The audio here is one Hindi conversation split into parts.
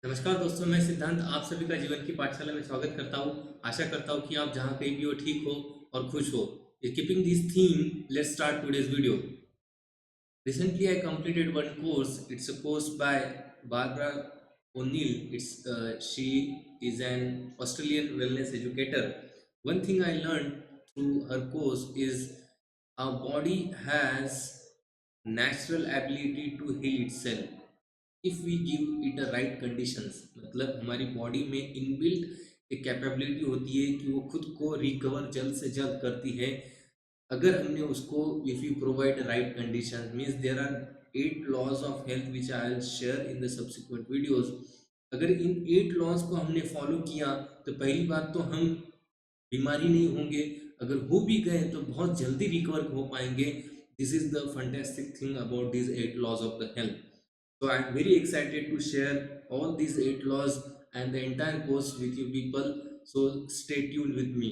नमस्कार दोस्तों, मैं सिद्धांत आप सभी का जीवन की पाठशाला में स्वागत करता हूँ। आशा करता हूँ कि आप जहाँ कहीं भी हो ठीक हो और खुश हो। Keeping this theme, let's start today's video. Recently, I completed one course. It's a course by Barbara O'Neill. She is an Australian wellness educator. One thing I learned through her course is our body has natural ability to heal itself if we give it the right conditions. मतलब हमारी बॉडी में इनबिल्ट एक कैपेबिलिटी होती है कि वो खुद को रिकवर जल्द से जल्द करती है अगर हमने उसको if you provide right condition means there are 8 laws of health which I will share in the subsequent videos. अगर इन 8 लॉज को हमने फॉलो किया तो पहली बात तो हम बीमारी नहीं होंगे, अगर हो भी गए तो बहुत जल्दी रिकवर हो पाएंगे। This is the fantastic thing about this 8 laws of the health. So I'm very excited to share all these 8 laws and the entire course with you people. So stay tuned with me.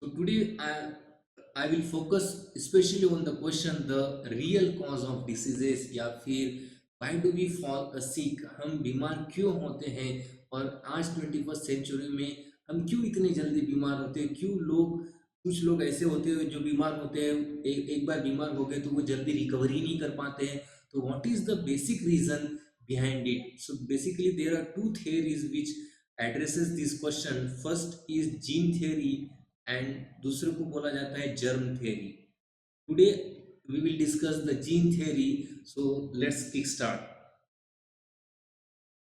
So today I will focus especially on the question the real cause of diseases या फिर why do we fall sick, हम बीमार क्यों होते हैं और आज 21st सेंचुरी में हम क्यों इतने जल्दी बीमार होते हैं, क्यों लोग कुछ लोग ऐसे होते हैं जो बीमार होते हैं एक बार बीमार हो गए तो वो जल्दी रिकवरी नहीं कर पाते हैं। तो what is the basic reason behind it? So basically there are two theories which addresses this question. First is gene theory and दूसरे को बोला जाता है germ theory. Today we will discuss the gene theory. So let's kick start.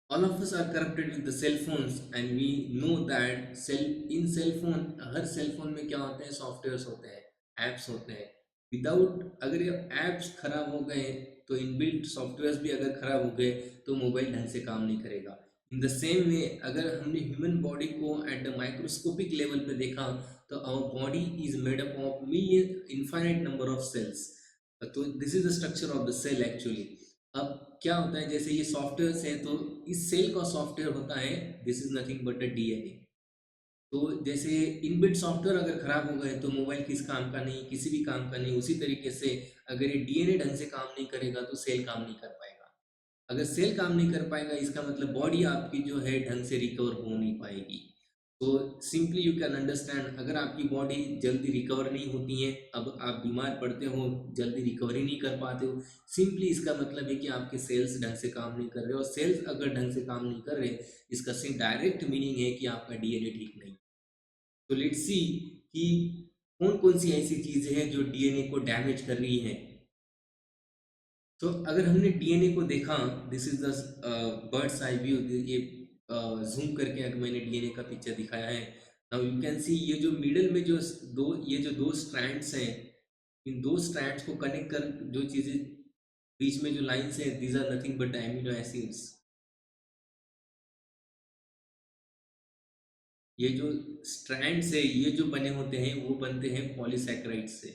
All of us are corrupted with the cell phones and we know that cell phone, हर सेल फोन में क्या होते हैं, सॉफ्टवेयर्स होते हैं, एप्स होते हैं। विदाउट अगर ये एप्स खराब हो गए तो इनबिल्ट सॉफ्टवेयर्स भी अगर खराब हो गए तो मोबाइल ढंग से काम नहीं करेगा। इन द सेम वे अगर हमने ह्यूमन बॉडी को एट द माइक्रोस्कोपिक लेवल पे देखा तो our body is made up of million infinite number of cells. तो this is the structure of the cell actually. अब क्या होता है, जैसे ये सॉफ्टवेयर है तो इस सेल का सॉफ्टवेयर होता है, this is nothing but a DNA. तो जैसे इनबिल्ट सॉफ्टवेयर अगर खराब हो गए तो मोबाइल किस काम का नहीं, किसी भी काम का नहीं। उसी तरीके से अगर ये डीएनए ढंग से काम नहीं करेगा तो सेल काम नहीं कर पाएगा। अगर सेल काम नहीं कर पाएगा इसका मतलब बॉडी आपकी जो है ढंग से रिकवर हो नहीं पाएगी। तो सिंपली यू कैन अंडरस्टैंड, अगर आपकी बॉडी जल्दी रिकवर नहीं होती है, अब आप बीमार पड़ते हो, जल्दी रिकवरी नहीं कर पाते हो, सिंपली इसका मतलब है कि आपके सेल्स ढंग से काम नहीं कर रहे। और सेल्स अगर ढंग से काम नहीं कर रहे, इसका सिर्फ डायरेक्ट मीनिंग है कि आपका डीएनए ठीक नहीं। तो लेट्स सी कि कौन कौन सी ऐसी चीजें हैं जो डीएनए को डैमेज कर रही हैं। तो अगर हमने डीएनए को देखा, this is the birds eye view. ये जूम करके अगर मैंने डीएनए का पिक्चर दिखाया है, नाउ यू कैन सी ये जो मिडल में जो दो स्ट्रैंड्स हैं, इन दो स्ट्रैंड्स को कनेक्ट कर जो चीजें बीच में जो लाइंस हैं, these are nothing but amino acids. ये जो स्ट्रैंड्स है ये जो बने होते हैं वो बनते हैं पॉलीसैकेराइड से।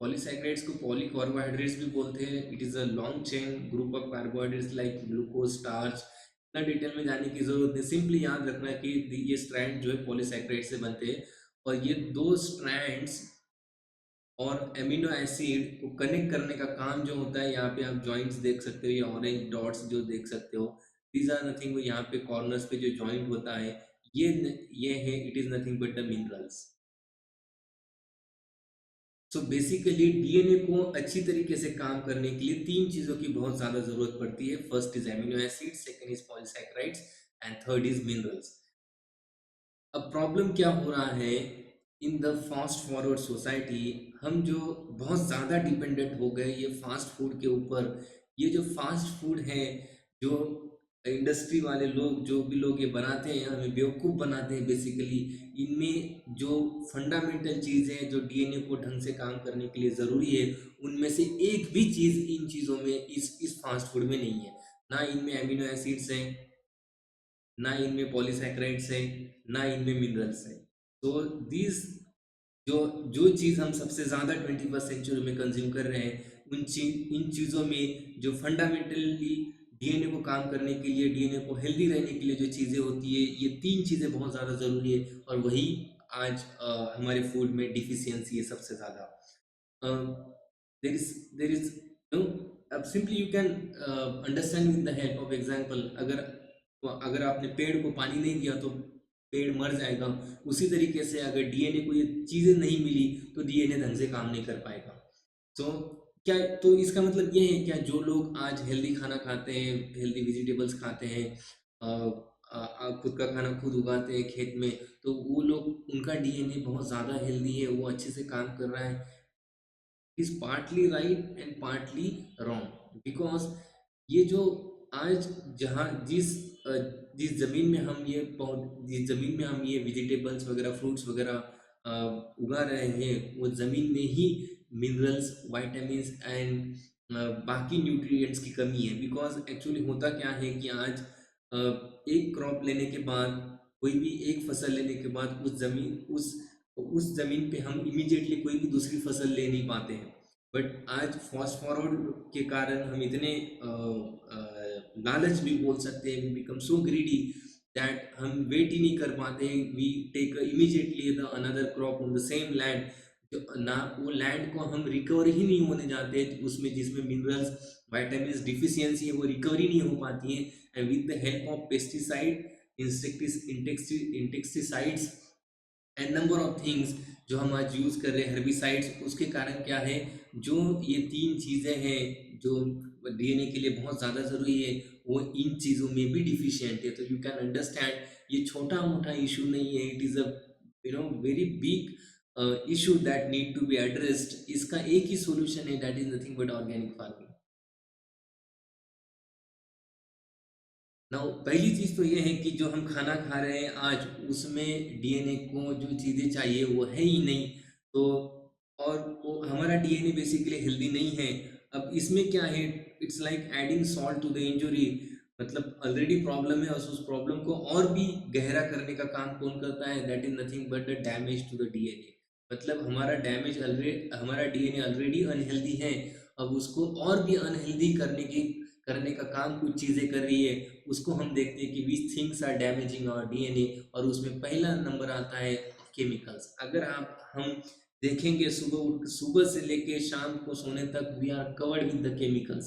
पॉलीसैकेराइड्स को पॉलीकार्बोहाइड्रेट्स भी बोलते हैं। It is a long chain group of carbohydrates like glucose, starch. इतना डिटेल में जाने की जरूरत नहीं, सिंपली याद रखना कि ये स्ट्रैंड जो है पॉलीसैकेराइड से बनते हैं। और ये दो स्ट्रैंड्स और एमिनो एसिड को कनेक्ट करने का काम जो होता है, यहाँ पे आप जॉइंट्स देख सकते हो, ये ऑरेंज डॉट्स जो देख सकते हो, दीज आर नथिंग। यहाँ पे कॉर्नर्स पे जो जॉइंट होता है ये है, it is nothing but the minerals. So basically DNA को अच्छी तरीके से काम करने के लिए तीन चीजों की बहुत ज्यादा जरूरत पड़ती है। First is amino acid, second is polysaccharides and third is minerals. अब प्रॉब्लम क्या हो रहा है, in the fast forward society हम जो बहुत ज़्यादा डिपेंडेंट हो गए ये फास्ट फूड के ऊपर। ये जो फास्ट फूड है, जो इंडस्ट्री वाले लोग, जो भी लोग ये बनाते हैं, हमें बेवकूफ़ बनाते हैं बेसिकली। इनमें जो फंडामेंटल चीज़ है जो डीएनए को ढंग से काम करने के लिए ज़रूरी है, उनमें से एक भी चीज़ इन चीज़ों में इस फास्ट फूड में नहीं है। ना इनमें एमिनो एसिड्स हैं, ना इनमें पॉलीसैकेराइड्स है, ना इनमें मिनरल्स है। तो दीज जो जो चीज़ हम सबसे ज़्यादा 21st सेंचुरी में कंज्यूम कर रहे हैं, इन चीज़ों में जो फंडामेंटली डीएनए को काम करने के लिए, डीएनए को हेल्दी रहने के लिए जो चीज़ें होती है, ये तीन चीज़ें बहुत ज़्यादा ज़रूरी है। और वही आज हमारे फूड में डिफिशियंसी है सबसे ज़्यादा। देर इज नो अब simply you can understand with the help of example. अगर आपने पेड़ को पानी नहीं दिया तो पेड़ मर जाएगा। उसी तरीके से अगर डीएनए को ये चीजें नहीं मिली तो डीएनए ढंग से काम नहीं कर पाएगा। तो क्या, तो इसका मतलब ये है क्या, जो लोग आज हेल्दी खाना खाते हैं, हेल्दी वेजिटेबल्स खाते हैं, खुद का खाना खुद उगाते हैं खेत में, तो वो लोग, उनका डीएनए बहुत ज़्यादा हेल्दी है, वो अच्छे से काम कर रहा है। Is partly right and partly wrong, because ये जो आज जहाँ अ, जिस जमीन में हम ये जिस जमीन में हम ये वेजिटेबल्स वगैरह, फ्रूट्स वगैरह उगा रहे हैं, वो जमीन में ही मिनरल्स, वाइटामिन्स एंड बाकी न्यूट्रिएंट्स की कमी है। बिकॉज एक्चुअली होता क्या है कि आज एक क्रॉप लेने के बाद, कोई भी एक फसल लेने के बाद, उस जमीन पे हम इमीडिएटली कोई भी दूसरी फसल ले नहीं पाते हैं। बट आज फास्ट फॉरवर्ड के कारण हम इतने लालच भी बोल सकते हैं, we become so greedy that हम वेट ही नहीं कर पाते, we take immediately the another crop on the same land. ना वो लैंड को हम रिकवर ही नहीं होने जाते, उसमें जिसमें मिनरल्स, वाइटामिन डिफिशियंसी है, वो रिकवरी नहीं हो पाती है। And with the help of pesticide, insecticides and number of things जो हम आज यूज कर रहे हैं, हर्बिसाइड्स, उसके कारण क्या है, जो ये तीन चीजें हैं जो डीएनए के लिए बहुत ज्यादा जरूरी है, वो इन चीजों में भी डिफिशियंट है। तो यू कैन अंडरस्टैंड, ये छोटा मोटा इशू नहीं है, it is a very big issue that need to be addressed. इसका एक ही सॉल्यूशन है, that is nothing but organic farming. Now पहली चीज तो ये है कि जो हम खाना खा रहे हैं आज, उसमें डीएनए को जो चीजें चाहिए वो है ही नहीं। तो और वो हमारा डीएनए बेसिकली हेल्दी नहीं है। अब इसमें क्या है, it's like adding salt to the injury. मतलब ऑलरेडी प्रॉब्लम है, और उस प्रॉब्लम को और भी गहरा करने का काम कौन करता है, that is nothing but the damage to the DNA. मतलब हमारा डीएनए ऑलरेडी अनहेल्दी है, अब उसको और भी अनहेल्दी करने का काम कुछ चीजें कर रही है। उसको हम देखते हैं कि which things are damaging our DNA, और उसमें पहला नंबर आता है केमिकल्स। अगर आप हम देखेंगे, सुबह से लेके शाम को सोने तक we are covered with the chemicals.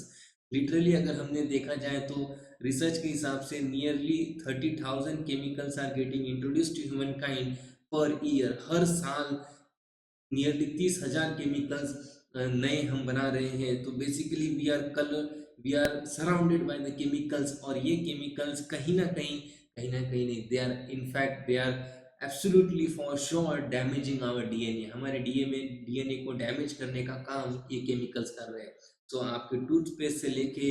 Literally अगर हमने देखा जाए तो रिसर्च के हिसाब से nearly 30,000 chemicals are getting introduced to human kind per year. हर साल नियरली 30,000 केमिकल्स नए हम बना रहे हैं। तो basically we are surrounded by the chemicals, और ये केमिकल्स कहीं ना कहीं नहीं, they are in fact, they are absolutely for sure damaging our DNA. हमारे डीएनए को डैमेज करने का काम ये केमिकल्स कर रहे हैं। तो आपके टूथपेस्ट से लेके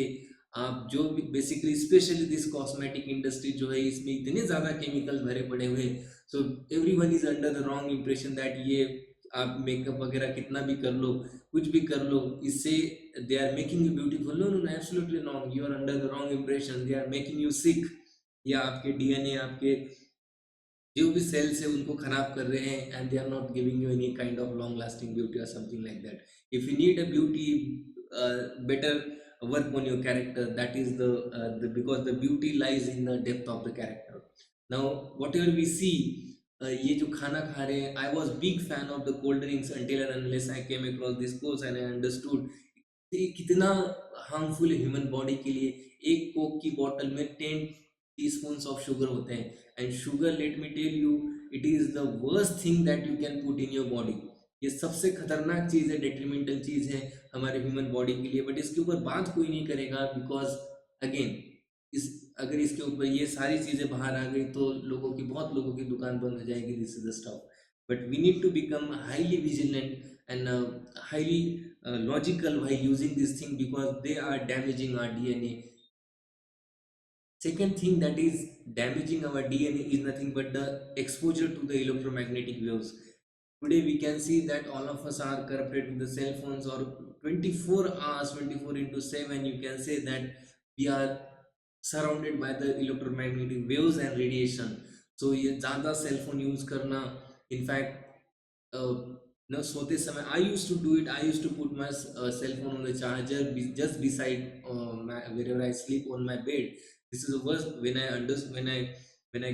आप जो भी, basically specially this cosmetic industry जो है, इसमें इतने ज्यादा केमिकल्स भरे पड़े हुए हैं। So everyone is under the wrong impression that ये आप मेकअप वगैरह कितना भी कर लो, कुछ भी कर लो, इससे they are making you beautiful. No no no, absolutely wrong, you are under the wrong impression, they are making you sick. या आपके डीएनए, आपके जो भी सेल्स है उनको खराब कर रहे हैं, and they are not giving you any kind of long lasting beauty और something like that. If you need a beauty, better work on your character, that is because the beauty lies in the depth of the character. Now whatever we see, ये जो खाना खा रहे हैं, I was big fan of the cold drinks until and unless I came across this course and I understood ये कितना हार्मफुल है ह्यूमन बॉडी के लिए। एक कोक की बॉटल में 10 टीस्पून ऑफ शुगर होते हैं, and sugar, let me tell you, it is the worst thing that you can put in your body. ये सबसे खतरनाक चीज है, डेट्रीमेंटल चीज है हमारे ह्यूमन बॉडी के लिए। बट इसके ऊपर बात कोई नहीं करेगा, बिकॉज अगेन, इस अगर इसके ऊपर ये सारी चीजें बाहर आ गई तो बहुत लोगों की दुकान बंद हो जाएगी। This is the stuff. But we need to become highly vigilant and highly logical while using this thing, because they are damaging our DNA. Second thing that is damaging our DNA is nothing but the exposure to the electromagnetic waves. Today we can see that all of us are corrupted with the cell phones, or 24 hours, 24 into 7, you can say that we are surrounded by the electromagnetic waves and radiation. So ये ज़्यादा सेल फोन यूज करना, इनफैक्ट no, सोते समय I used to do it. I used to put my cell phone on the charger just beside wherever I sleep on my bed. This is the worst. When I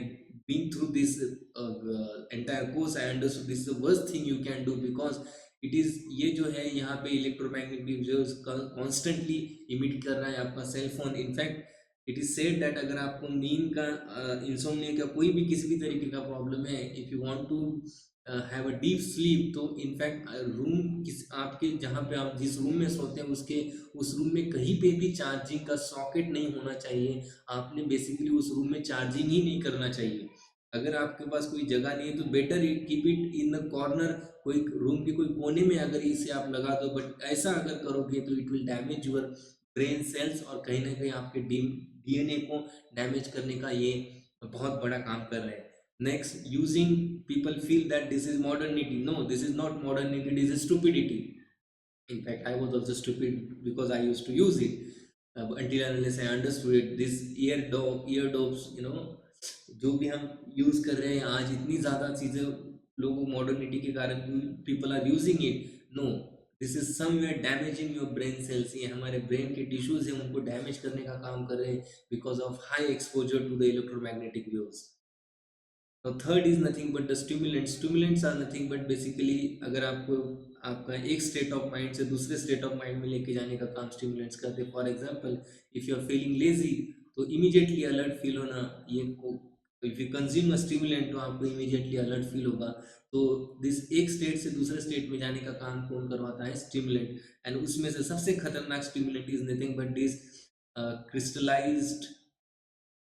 been through this entire course, I understood this is the worst thing you can do, because it is ये जो है यहाँ पे इलेक्ट्रोमैग्नेटिक वेव्स कॉन्स्टेंटली इमिट कर रहा है आपका cell phone. In fact it is said that अगर आपको नींद का इंसोम्निया का कोई भी किसी भी तरीके का प्रॉब्लम है, if you want to have a deep sleep, तो इनफैक्ट रूम किस आपके जहाँ पे आप जिस रूम में सोते हैं उसके उस रूम में कहीं पे भी चार्जिंग का सॉकेट नहीं होना चाहिए। आपने बेसिकली उस रूम में चार्जिंग ही नहीं करना चाहिए। अगर आपके पास कोई जगह नहीं है तो better keep it in the corner, कोई रूम के कोई कोने में अगर इसे आप लगा दो। बट ऐसा अगर करोगे तो it will damage your brain sales और कहीं ना कहीं आपके डीएनए को डैमेज करने का ये बहुत बड़ा काम कर रहे हैं। Next, using people feel that this is modernity. No, this is not modernity, it is stupidity. In fact I was also stupid because I used to use it until and unless I understood it. This eardobs, you know, जो भी हम यूज कर रहे हैं आज, इतनी ज्यादा चीजें लोगों मॉडर्निटी के कारण people are using it. No, this is somewhere damaging your brain cells. ये हमारे ब्रेन के टिश्यूज हैं उनको डैमेज करने का काम कर रहे हैं because of high exposure to the electromagnetic waves. तो third is nothing but the stimulants. Stimulants are nothing but basically अगर आपको आपका एक स्टेट ऑफ माइंड से दूसरे स्टेट ऑफ माइंड में लेके जाने का काम स्टिमुलेंट्स करते हैं। For example, if you are feeling lazy तो इमीडिएटली अलर्ट फील होना, ये को if you consume a stimulant तो आपको इमीडिएटली अलर्ट फील होगा। तो दिस एक स्टेट से दूसरे स्टेट में जाने का काम कौन करवाता है? स्टिमुलेंट। एंड उसमें से सबसे खतरनाक stimulant is nothing but this crystallised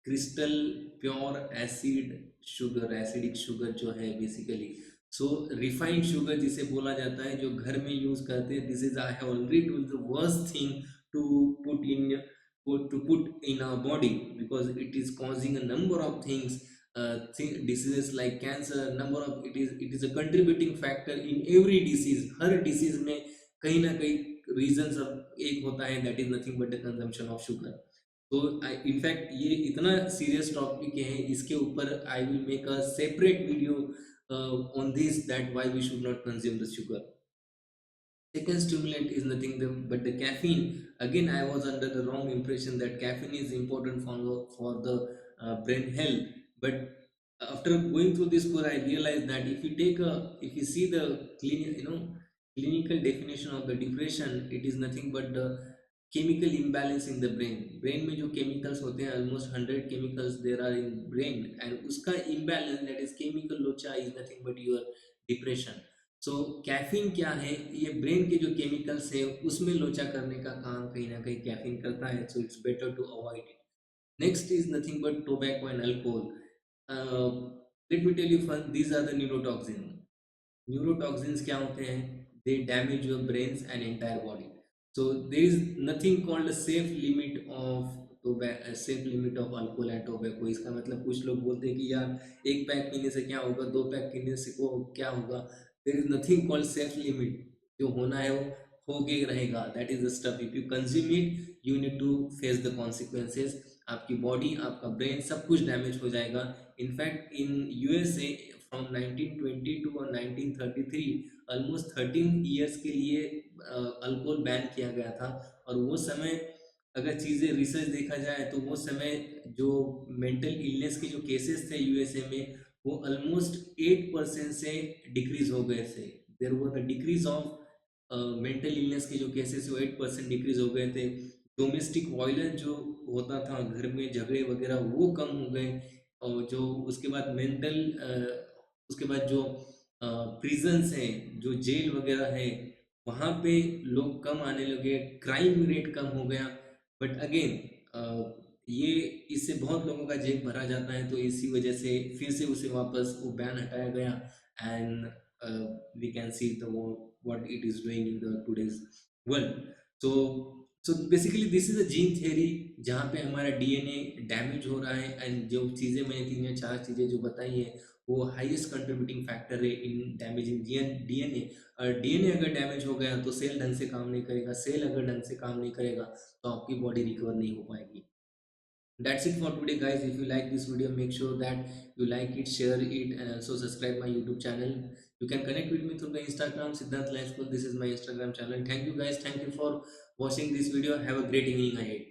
crystal pure acid sugar, acidic sugar जो है बेसिकली। सो रिफाइंड शुगर जिसे बोला जाता है जो घर में यूज करते हैं, this is I have already told the worst thing to put in our body because it is causing a number of things, diseases like cancer, number of it is a contributing factor in every disease। Her disease में कहीं ना कहीं reasons एक होता है, that is nothing but the consumption of sugar। तो इनफैक्ट ये इतना सीरियस टॉपिक है, इसके ऊपर I will make a separate video on this, that why we should not consume the sugar. Second stimulant is nothing but the caffeine. Again, I was under the wrong impression that caffeine is important for the brain health. But after going through this course, I realized that if you see the clinical definition of the depression, it is nothing but the chemical imbalance in the brain. Brain में जो chemicals होते हैं, almost 100 chemicals there are in brain, and उसका imbalance, that is chemical लोचा, is nothing but your depression। So caffeine क्या है? ये ब्रेन के जो केमिकल्स है उसमें लोचा करने का काम कहीं ना कहीं कैफीन करता है। So it's better to avoid it. Next is nothing but tobacco and alcohol. Let me tell you first, these are the neurotoxin. Neurotoxins क्या होते हैं? They damage your brains and entire body. So there is nothing called safe limit of alcohol and tobacco. इसका मतलब कुछ लोग बोलते हैं कि यार एक पैक पीने से क्या होगा, दो पैक पीने से को क्या होगा? There is nothing called safe limit. जो होना है वो होके रहेगा, that is the stuff. If you consume it you need to face the consequences. आपकी बॉडी, आपका ब्रेन, सब कुछ डैमेज हो जाएगा। इनफैक्ट इन यूएसए फ्रॉम 1922 और 1933 ऑलमोस्ट 13 ईयर्स के लिए अल्कोहल बैन किया गया था। और वो समय अगर चीज़ें रिसर्च देखा जाए तो वो समय जो मेंटल इलनेस के जो केसेस थे यूएसए में, वो ऑलमोस्ट 8% से डिक्रीज हो गए थे। There was a decrease of mental illness के जो केसेस वो 8% डिक्रीज हो गए थे। डोमेस्टिक वायलेंस जो होता था घर में, झगड़े वगैरह, वो कम हो गए। और जो उसके बाद उसके बाद जो प्रिजन्स हैं, जो जेल वगैरह है, वहाँ पे लोग कम आने लगे, क्राइम रेट कम हो गया। बट अगेन ये इससे बहुत लोगों का जेब भरा जाता है, तो इसी वजह से फिर से उसे वापस वो बैन हटाया गया। And we can see the what it is doing in the today's world. So basically this is a gene theory जहाँ पे हमारा डीएनए डैमेज हो रहा है। एंड जो चीज़ें मैंने 3 या 4 चीज़ें जो बताई हैं वो हाईएस्ट कंट्रीब्यूटिंग फैक्टर है इन डैमेजिंग डीएनए। और डीएनए अगर डैमेज हो गया तो सेल ढंग से काम नहीं करेगा, सेल अगर ढंग से काम नहीं करेगा तो आपकी बॉडी रिकवर नहीं हो पाएगी। That's it for today, guys. If you like this video, make sure that you like it, share it, and also subscribe my YouTube channel. You can connect with me through the Instagram Siddharth Life School. This is my Instagram channel. Thank you, guys. Thank you for watching this video. Have a great evening ahead.